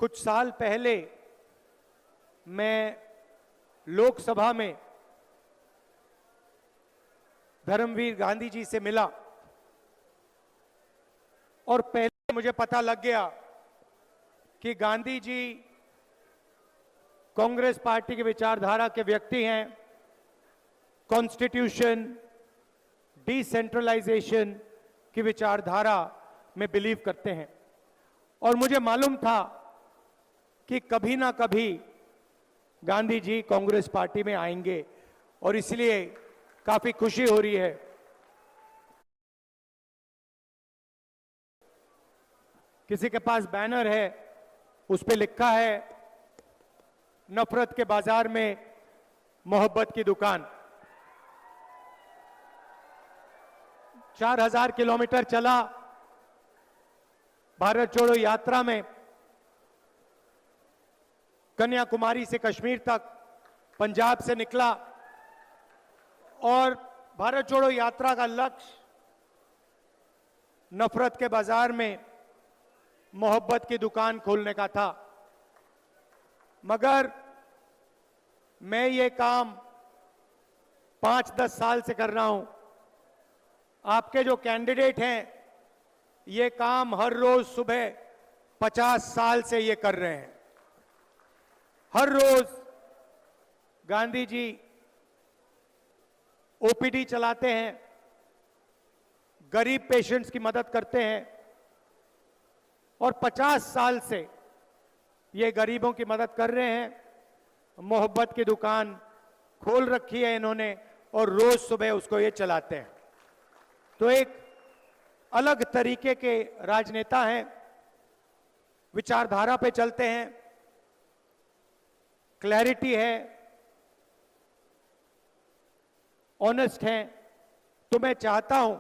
कुछ साल पहले मैं लोकसभा में धर्मवीर गांधी जी से मिला और पहले मुझे पता लग गया कि गांधी जी कांग्रेस पार्टी की विचारधारा के व्यक्ति हैं। कॉन्स्टिट्यूशन, डिसेंट्रलाइजेशन की विचारधारा में बिलीव करते हैं और मुझे मालूम था कि कभी ना कभी गांधी जी कांग्रेस पार्टी में आएंगे और इसलिए काफी खुशी हो रही है। किसी के पास बैनर है, उस पे लिखा है नफरत के बाजार में मोहब्बत की दुकान। 4000 किलोमीटर चला भारत जोड़ो यात्रा में, कन्याकुमारी से कश्मीर तक, पंजाब से निकला और भारत जोड़ो यात्रा का लक्ष्य नफरत के बाजार में मोहब्बत की दुकान खोलने का था। मगर मैं ये काम 5-10 साल से कर रहा हूं। आपके जो कैंडिडेट हैं ये काम हर रोज सुबह 50 साल से ये कर रहे हैं। हर रोज गांधी जी ओपीडी चलाते हैं, गरीब पेशेंट्स की मदद करते हैं और 50 साल से ये गरीबों की मदद कर रहे हैं। मोहब्बत की दुकान खोल रखी है इन्होंने और रोज सुबह उसको ये चलाते हैं। तो एक अलग तरीके के राजनेता हैं, विचारधारा पे चलते हैं, क्लैरिटी है, ऑनेस्ट हैं। तो मैं चाहता हूं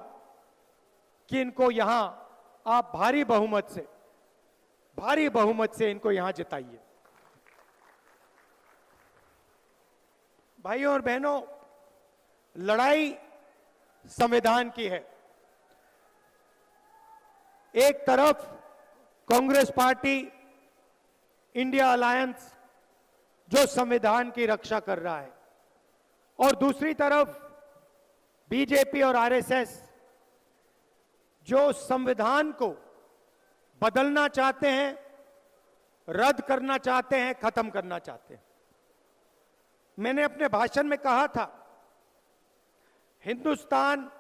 कि इनको यहां आप भारी बहुमत से इनको यहां जिताइए। भाइयों और बहनों, लड़ाई संविधान की है। एक तरफ कांग्रेस पार्टी, इंडिया अलायंस जो संविधान की रक्षा कर रहा है और दूसरी तरफ बीजेपी और आरएसएस जो संविधान को बदलना चाहते हैं, रद्द करना चाहते हैं, खत्म करना चाहते हैं। मैंने अपने भाषण में कहा था, हिंदुस्तान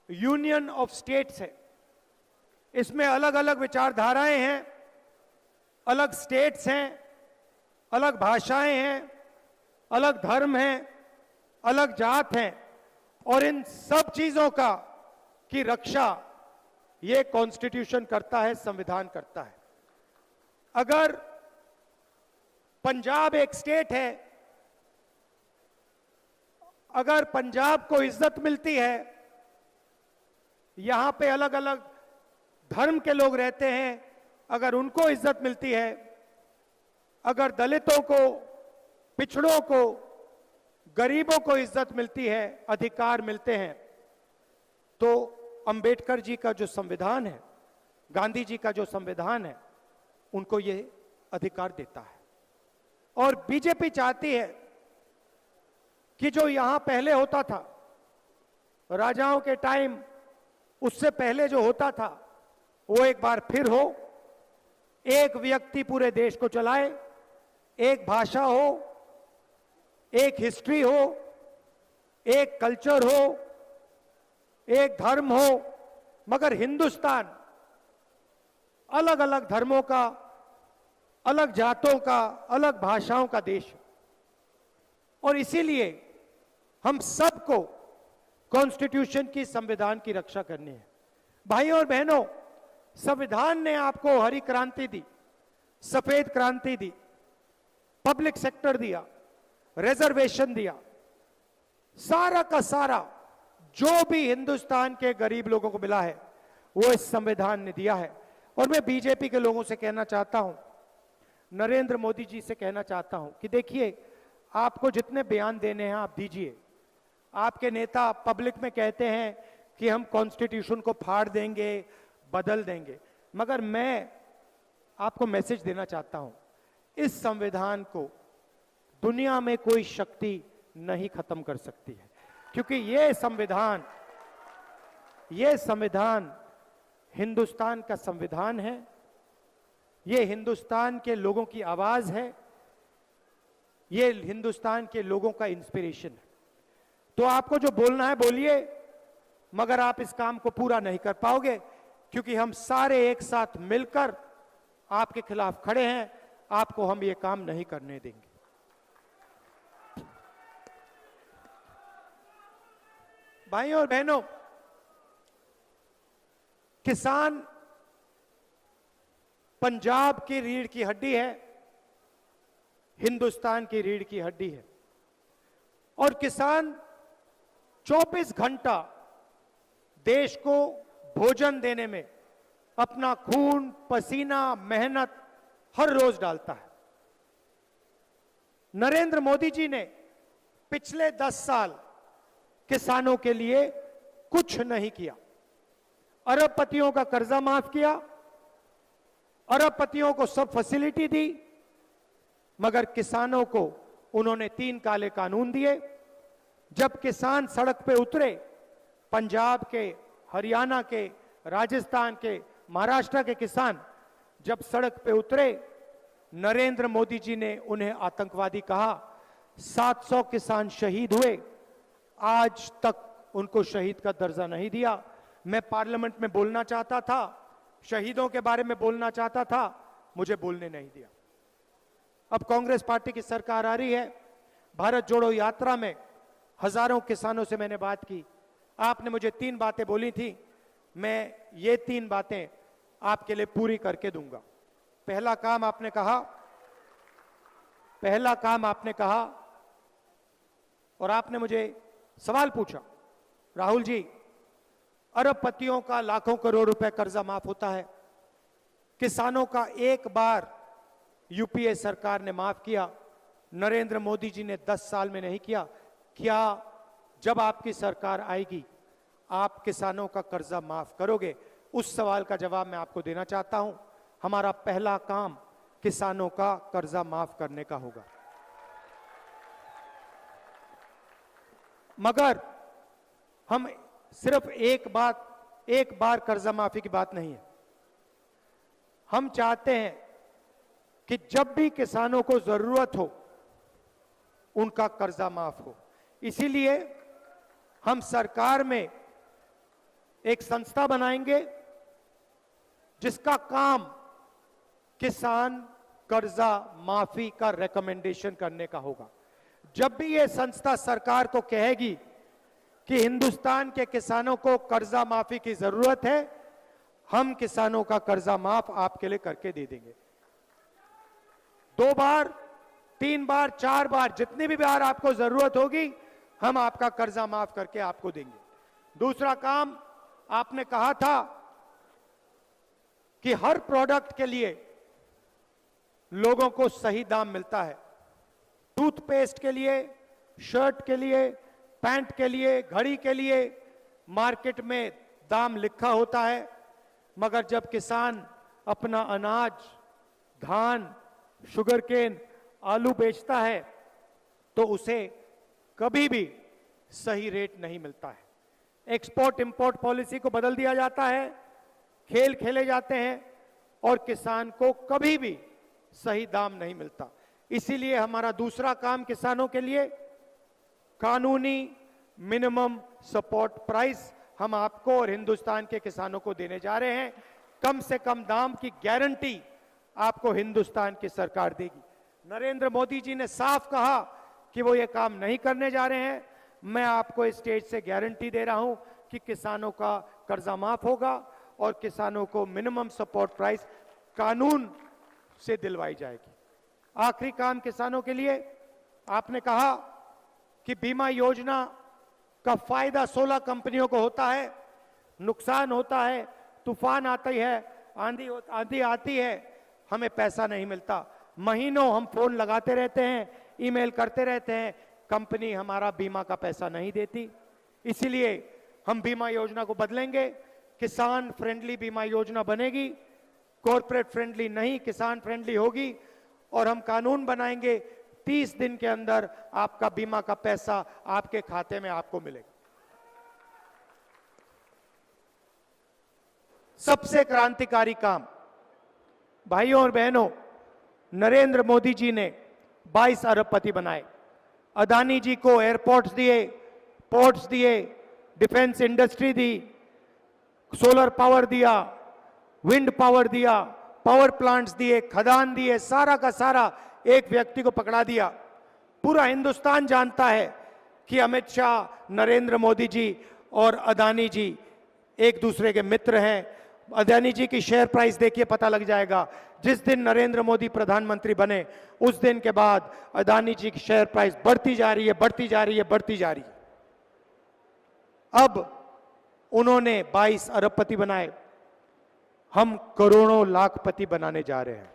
यूनियन ऑफ स्टेट्स है। इसमें अलग अलग विचारधाराएं हैं, अलग स्टेट्स हैं, अलग भाषाएं हैं, अलग धर्म हैं, अलग जात हैं और इन सब चीजों की रक्षा ये कॉन्स्टिट्यूशन करता है, संविधान करता है। अगर पंजाब एक स्टेट है, अगर पंजाब को इज्जत मिलती है, यहां पे अलग अलग धर्म के लोग रहते हैं, अगर उनको इज्जत मिलती है, अगर दलितों को, पिछड़ों को, गरीबों को इज्जत मिलती है, अधिकार मिलते हैं, तो अंबेडकर जी का जो संविधान है, गांधी जी का जो संविधान है, उनको ये अधिकार देता है। और बीजेपी चाहती है कि जो यहां पहले होता था, राजाओं के टाइम, उससे पहले जो होता था, वो एक बार फिर हो। एक व्यक्ति पूरे देश को चलाए, एक भाषा हो, एक हिस्ट्री हो, एक कल्चर हो, एक धर्म हो, मगर हिंदुस्तान अलग अलग धर्मों का, अलग जातों का, अलग भाषाओं का देश है। और इसीलिए हम सबको कॉन्स्टिट्यूशन की, संविधान की रक्षा करनी है। भाइयों और बहनों, संविधान ने आपको हरी क्रांति दी, सफेद क्रांति दी, पब्लिक सेक्टर दिया, रिजर्वेशन दिया, सारा का सारा जो भी हिंदुस्तान के गरीब लोगों को मिला है वो इस संविधान ने दिया है। और मैं बीजेपी के लोगों से कहना चाहता हूं, नरेंद्र मोदी जी से कहना चाहता हूं कि देखिए, आपको जितने बयान देने हैं आप दीजिए। आपके नेता पब्लिक में कहते हैं कि हम कॉन्स्टिट्यूशन को फाड़ देंगे, बदल देंगे, मगर मैं आपको मैसेज देना चाहता हूं, इस संविधान को दुनिया में कोई शक्ति नहीं खत्म कर सकती है, क्योंकि ये संविधान हिंदुस्तान का संविधान है, ये हिंदुस्तान के लोगों की आवाज है, ये हिंदुस्तान के लोगों का इंस्पिरेशन है। तो आपको जो बोलना है बोलिए, मगर आप इस काम को पूरा नहीं कर पाओगे, क्योंकि हम सारे एक साथ मिलकर आपके खिलाफ खड़े हैं। आपको हम ये काम नहीं करने देंगे। भाइयों और बहनों, किसान पंजाब की रीढ़ की हड्डी है, हिंदुस्तान की रीढ़ की हड्डी है, और किसान 24 घंटा देश को भोजन देने में अपना खून, पसीना, मेहनत हर रोज डालता है। नरेंद्र मोदी जी ने पिछले 10 साल किसानों के लिए कुछ नहीं किया। अरबपतियों का कर्जा माफ किया, अरबपतियों को सब फैसिलिटी दी, मगर किसानों को उन्होंने 3 काले कानून दिए। जब किसान सड़क पे उतरे, पंजाब के, हरियाणा के, राजस्थान के, महाराष्ट्र के किसान जब सड़क पे उतरे, नरेंद्र मोदी जी ने उन्हें आतंकवादी कहा। 700 किसान शहीद हुए, आज तक उनको शहीद का दर्जा नहीं दिया। मैं पार्लियामेंट में बोलना चाहता था, शहीदों के बारे में बोलना चाहता था, मुझे बोलने नहीं दिया। अब कांग्रेस पार्टी की सरकार आ रही है। भारत जोड़ो यात्रा में हजारों किसानों से मैंने बात की। आपने मुझे 3 बातें बोली थी, मैं ये 3 बातें आपके लिए पूरी करके दूंगा। पहला काम आपने कहा, और आपने मुझे सवाल पूछा, राहुल जी, अरबपतियों का लाखों करोड़ रुपए कर्जा माफ होता है, किसानों का एक बार यूपीए सरकार ने माफ किया, नरेंद्र मोदी जी ने 10 साल में नहीं किया। क्या जब आपकी सरकार आएगी आप किसानों का कर्जा माफ करोगे? उस सवाल का जवाब मैं आपको देना चाहता हूं। हमारा पहला काम किसानों का कर्जा माफ करने का होगा। मगर हम सिर्फ एक बार कर्जा माफी की बात नहीं है। हम चाहते हैं कि जब भी किसानों को जरूरत हो उनका कर्जा माफ हो। इसीलिए हम सरकार में एक संस्था बनाएंगे जिसका काम किसान कर्जा माफी का रिकमेंडेशन करने का होगा। जब भी यह संस्था सरकार को कहेगी कि हिंदुस्तान के किसानों को कर्जा माफी की जरूरत है, हम किसानों का कर्जा माफ आपके लिए करके दे देंगे। 2 बार, 3 बार, 4 बार, जितनी भी बार आपको जरूरत होगी हम आपका कर्जा माफ करके आपको देंगे। दूसरा काम, आपने कहा था कि हर प्रोडक्ट के लिए लोगों को सही दाम मिलता है। टूथपेस्ट के लिए, शर्ट के लिए, पैंट के लिए, घड़ी के लिए मार्केट में दाम लिखा होता है, मगर जब किसान अपना अनाज, धान, शुगरकेन, आलू बेचता है तो उसे कभी भी सही रेट नहीं मिलता है। एक्सपोर्ट इंपोर्ट पॉलिसी को बदल दिया जाता है, खेल खेले जाते हैं और किसान को कभी भी सही दाम नहीं मिलता। इसीलिए हमारा दूसरा काम किसानों के लिए कानूनी मिनिमम सपोर्ट प्राइस हम आपको और हिंदुस्तान के किसानों को देने जा रहे हैं। कम से कम दाम की गारंटी आपको हिंदुस्तान की सरकार देगी। नरेंद्र मोदी जी ने साफ कहा कि वो ये काम नहीं करने जा रहे हैं। मैं आपको इस स्टेज से गारंटी दे रहा हूं कि किसानों का कर्जा माफ होगा और किसानों को मिनिमम सपोर्ट प्राइस कानून से दिलवाई जाएगी। आखिरी काम किसानों के लिए, आपने कहा कि बीमा योजना का फायदा 16 कंपनियों को होता है, नुकसान होता है, तूफान आती है, आंधी आती है, हमें पैसा नहीं मिलता। महीनों हम फोन लगाते रहते हैं, ईमेल करते रहते हैं, कंपनी हमारा बीमा का पैसा नहीं देती। इसीलिए हम बीमा योजना को बदलेंगे, किसान फ्रेंडली बीमा योजना बनेगी। कॉर्पोरेट फ्रेंडली नहीं, किसान फ्रेंडली होगी। और हम कानून बनाएंगे 30 दिन के अंदर आपका बीमा का पैसा आपके खाते में आपको मिलेगा। सबसे क्रांतिकारी काम भाइयों और बहनों, नरेंद्र मोदी जी ने 22 अरबपति बनाए। अदानी जी को एयरपोर्ट्स दिए, पोर्ट्स दिए, डिफेंस इंडस्ट्री दी, सोलर पावर दिया, विंड पावर दिया, पावर प्लांट्स दिए, खदान दिए, सारा का सारा एक व्यक्ति को पकड़ा दिया। पूरा हिंदुस्तान जानता है कि अमित शाह, नरेंद्र मोदी जी और अदानी जी एक दूसरे के मित्र हैं। अदानी जी की शेयर प्राइस देखिए, पता लग जाएगा। जिस दिन नरेंद्र मोदी प्रधानमंत्री बने उस दिन के बाद अदानी जी की शेयर प्राइस बढ़ती जा रही है, बढ़ती जा रही है, बढ़ती जा रही है। अब उन्होंने 22 अरबपति बनाए, हम करोड़ों लाखपति बनाने जा रहे हैं।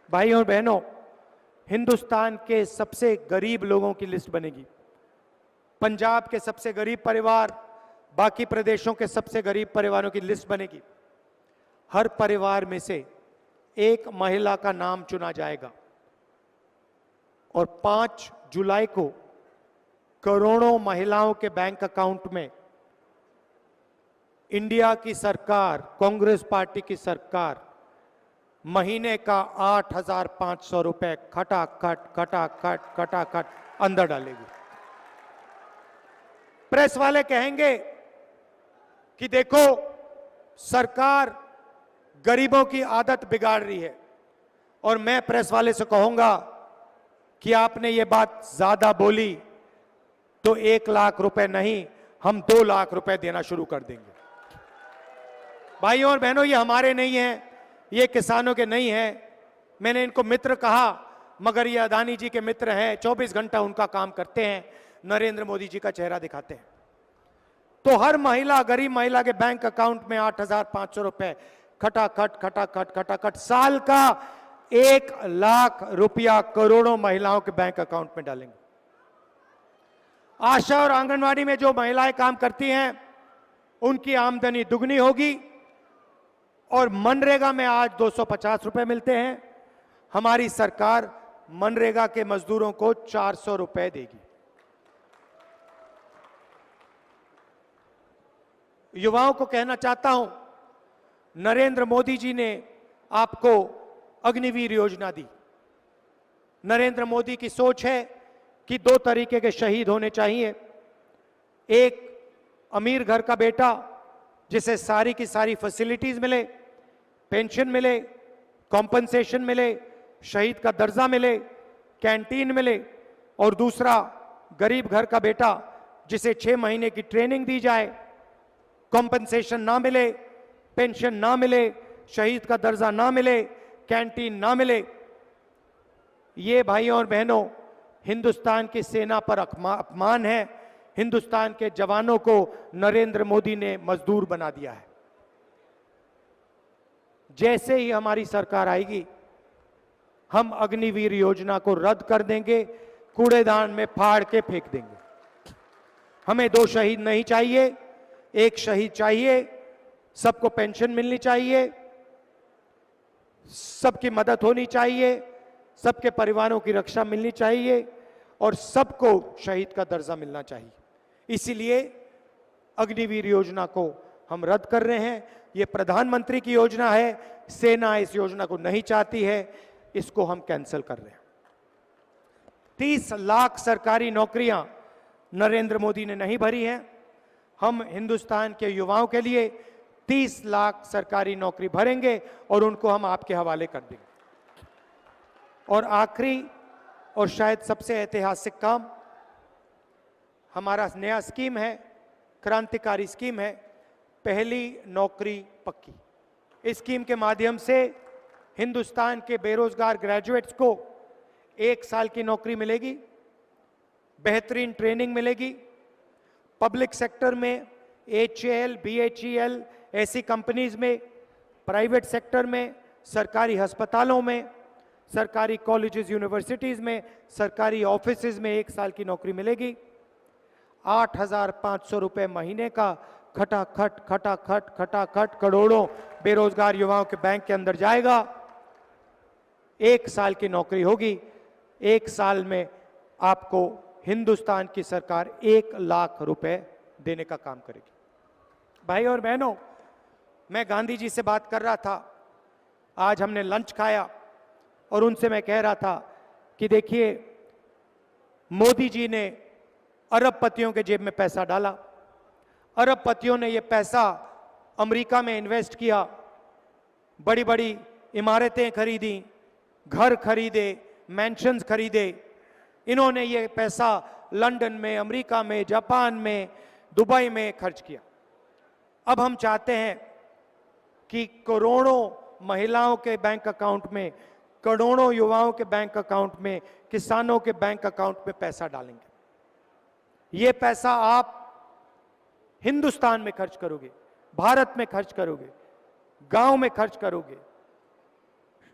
भाइयों और बहनों, हिंदुस्तान के सबसे गरीब लोगों की लिस्ट बनेगी। पंजाब के सबसे गरीब परिवार, बाकी प्रदेशों के सबसे गरीब परिवारों की लिस्ट बनेगी। हर परिवार में से एक महिला का नाम चुना जाएगा और 5 जुलाई को करोड़ों महिलाओं के बैंक अकाउंट में इंडिया की सरकार, कांग्रेस पार्टी की सरकार महीने का 8,500 रुपए खटाखट अंदर डालेगी। प्रेस वाले कहेंगे कि देखो सरकार गरीबों की आदत बिगाड़ रही है, और मैं प्रेस वाले से कहूंगा कि आपने ये बात ज्यादा बोली तो 1 लाख रुपए नहीं, हम 2 लाख रुपए देना शुरू कर देंगे। भाइयों और बहनों, ये हमारे नहीं हैं, ये किसानों के नहीं हैं। मैंने इनको मित्र कहा, मगर ये अदानी जी के मित्र हैं, 24 घंटा उनका काम करते हैं, नरेंद्र मोदी जी का चेहरा दिखाते हैं। तो हर महिला, गरीब महिला के बैंक अकाउंट में 8,500 रुपए खटाखट साल का 1 लाख रुपया करोड़ों महिलाओं के बैंक अकाउंट में डालेंगे। आशा और आंगनवाड़ी में जो महिलाएं काम करती हैं उनकी आमदनी दुगनी होगी। और मनरेगा में आज 250 रुपए मिलते हैं, हमारी सरकार मनरेगा के मजदूरों को 400 रुपए देगी। युवाओं को कहना चाहता हूं, नरेंद्र मोदी जी ने आपको अग्निवीर योजना दी। नरेंद्र मोदी की सोच है कि 2 तरीके के शहीद होने चाहिए। एक अमीर घर का बेटा जिसे सारी की सारी फैसिलिटीज मिले, पेंशन मिले, कॉम्पनसेशन मिले, शहीद का दर्जा मिले, कैंटीन मिले। और दूसरा गरीब घर का बेटा जिसे 6 महीने की ट्रेनिंग दी जाए, कॉम्पनसेशन ना मिले, पेंशन ना मिले, शहीद का दर्जा ना मिले, कैंटीन ना मिले। ये भाइयों और बहनों हिंदुस्तान की सेना पर अपमान है। हिंदुस्तान के जवानों को नरेंद्र मोदी ने मजदूर बना दिया है। जैसे ही हमारी सरकार आएगी, हम अग्निवीर योजना को रद्द कर देंगे, कूड़ेदान में फाड़ के फेंक देंगे। हमें 2 शहीद नहीं चाहिए, 1 शहीद चाहिए। सबको पेंशन मिलनी चाहिए, सबकी मदद होनी चाहिए, सबके परिवारों की रक्षा मिलनी चाहिए और सबको शहीद का दर्जा मिलना चाहिए। इसीलिए अग्निवीर योजना को हम रद्द कर रहे हैं। ये प्रधानमंत्री की योजना है, सेना इस योजना को नहीं चाहती है, इसको हम कैंसिल कर रहे हैं। 30 लाख सरकारी नौकरियां नरेंद्र मोदी ने नहीं भरी हैं। हम हिंदुस्तान के युवाओं के लिए 30 लाख सरकारी नौकरी भरेंगे और उनको हम आपके हवाले कर देंगे। और आखिरी और शायद सबसे ऐतिहासिक काम, हमारा नया स्कीम है, क्रांतिकारी स्कीम है, पहली नौकरी पक्की। इस स्कीम के माध्यम से हिंदुस्तान के बेरोजगार ग्रेजुएट्स को 1 साल की नौकरी मिलेगी, बेहतरीन ट्रेनिंग मिलेगी। पब्लिक सेक्टर में HAL, BHEL ऐसी कंपनीज में, प्राइवेट सेक्टर में, सरकारी अस्पतालों में, सरकारी कॉलेजेस, यूनिवर्सिटीज में, सरकारी ऑफिसेज में 1 साल की नौकरी मिलेगी। 8,500 रुपए महीने का खटाखट करोड़ों बेरोजगार युवाओं के बैंक के अंदर जाएगा। 1 साल की नौकरी होगी। 1 साल में आपको हिंदुस्तान की सरकार 1 लाख रुपए देने का काम करेगी। भाई और बहनों, मैं गांधी जी से बात कर रहा था, आज हमने लंच खाया और उनसे मैं कह रहा था कि देखिए, मोदी जी ने अरबपतियों के जेब में पैसा डाला। अरबपतियों ने यह पैसा अमेरिका में इन्वेस्ट किया, बड़ी बड़ी इमारतें खरीदी, घर खरीदे, मैंशंस खरीदे। इन्होंने ये पैसा लंदन में, अमेरिका में, जापान में, दुबई में खर्च किया। अब हम चाहते हैं कि करोड़ों महिलाओं के बैंक अकाउंट में, करोड़ों युवाओं के बैंक अकाउंट में, किसानों के बैंक अकाउंट में पैसा डालेंगे। ये पैसा आप हिंदुस्तान में खर्च करोगे, भारत में खर्च करोगे, गांव में खर्च करोगे,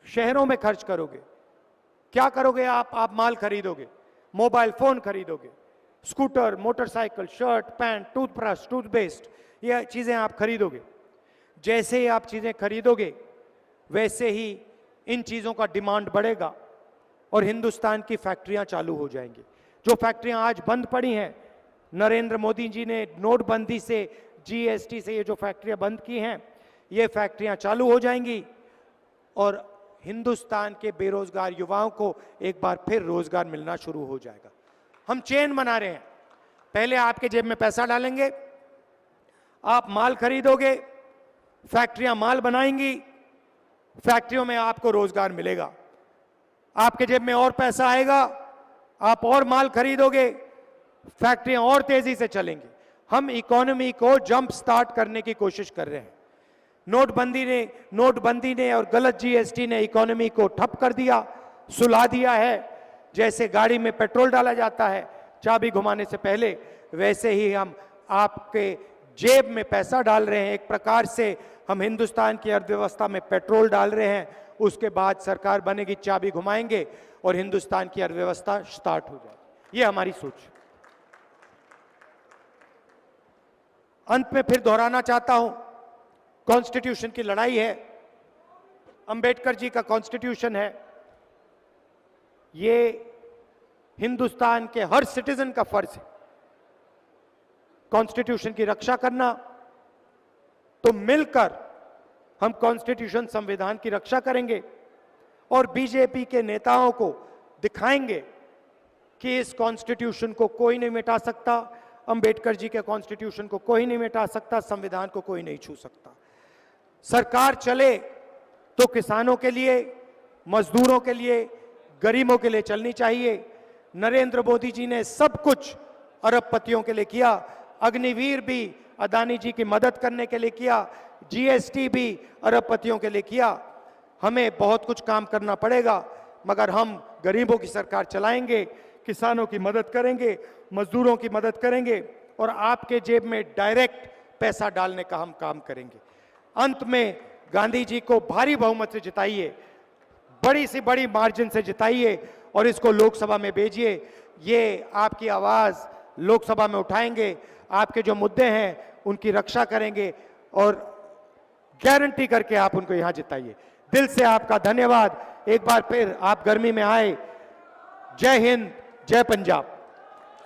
शहरों में खर्च करोगे। क्या करोगे आप माल खरीदोगे, मोबाइल फोन खरीदोगे, scooter, motorcycle, shirt, pant, toothbrush, toothpaste, ये चीजें आप खरीदोगे। जैसे ही आप चीजें खरीदोगे वैसे ही इन चीजों का डिमांड बढ़ेगा और हिंदुस्तान की फैक्ट्रियां चालू हो जाएंगी। जो फैक्ट्रियां आज बंद पड़ी हैं, नरेंद्र मोदी जी ने नोटबंदी से, जीएसटी से ये जो फैक्ट्रियां बंद की हैं, ये फैक्ट्रियां चालू हो जाएंगी और हिंदुस्तान के बेरोजगार युवाओं को एक बार फिर रोजगार मिलना शुरू हो जाएगा। हम चेन बना रहे हैं। पहले आपके जेब में पैसा डालेंगे, आप माल खरीदोगे, फैक्ट्रियां माल बनाएंगी, फैक्ट्रियों में आपको रोजगार मिलेगा। आपके जेब में और पैसा आएगा, आप और माल खरीदोगे, फैक्ट्रियां और तेजी से चलेंगी। हम इकोनॉमी को जंप स्टार्ट करने की कोशिश कर रहे हैं। नोटबंदी ने और गलत जीएसटी ने इकोनॉमी को ठप कर दिया, सुला दिया है। जैसे गाड़ी में पेट्रोल डाला जाता है चाबी घुमाने से पहले, वैसे ही हम आपके जेब में पैसा डाल रहे हैं। एक प्रकार से हम हिंदुस्तान की अर्थव्यवस्था में पेट्रोल डाल रहे हैं। उसके बाद सरकार बनेगी, चाबी घुमाएंगे और हिंदुस्तान की अर्थव्यवस्था स्टार्ट हो जाएगी। ये हमारी सोच। अंत में फिर दोहराना चाहता हूं, कॉन्स्टिट्यूशन की लड़ाई है, अंबेडकर जी का कॉन्स्टिट्यूशन है। ये हिंदुस्तान के हर सिटीजन का फर्ज है कॉन्स्टिट्यूशन की रक्षा करना। तो मिलकर हम कॉन्स्टिट्यूशन, संविधान की रक्षा करेंगे और बीजेपी के नेताओं को दिखाएंगे कि इस कॉन्स्टिट्यूशन को कोई नहीं मिटा सकता, अंबेडकर जी के कॉन्स्टिट्यूशन को कोई नहीं मिटा सकता, संविधान को कोई नहीं छू सकता। सरकार चले तो किसानों के लिए, मजदूरों के लिए, गरीबों के लिए चलनी चाहिए। नरेंद्र मोदी जी ने सब कुछ अरबपतियों के लिए किया। अग्निवीर भी अदानी जी की मदद करने के लिए किया, जीएसटी भी अरबपतियों के लिए किया। हमें बहुत कुछ काम करना पड़ेगा, मगर हम गरीबों की सरकार चलाएंगे, किसानों की मदद करेंगे, मजदूरों की मदद करेंगे और आपके जेब में डायरेक्ट पैसा डालने का हम काम करेंगे। अंत में गांधी जी को भारी बहुमत से जिताइए, बड़ी से बड़ी मार्जिन से जिताइए और इसको लोकसभा में भेजिए। ये आपकी आवाज लोकसभा में उठाएंगे, आपके जो मुद्दे हैं उनकी रक्षा करेंगे और गारंटी करके आप उनको यहां जिताइए। दिल से आपका धन्यवाद। एक बार फिर आप गर्मी में आए। जय हिंद, जय पंजाब।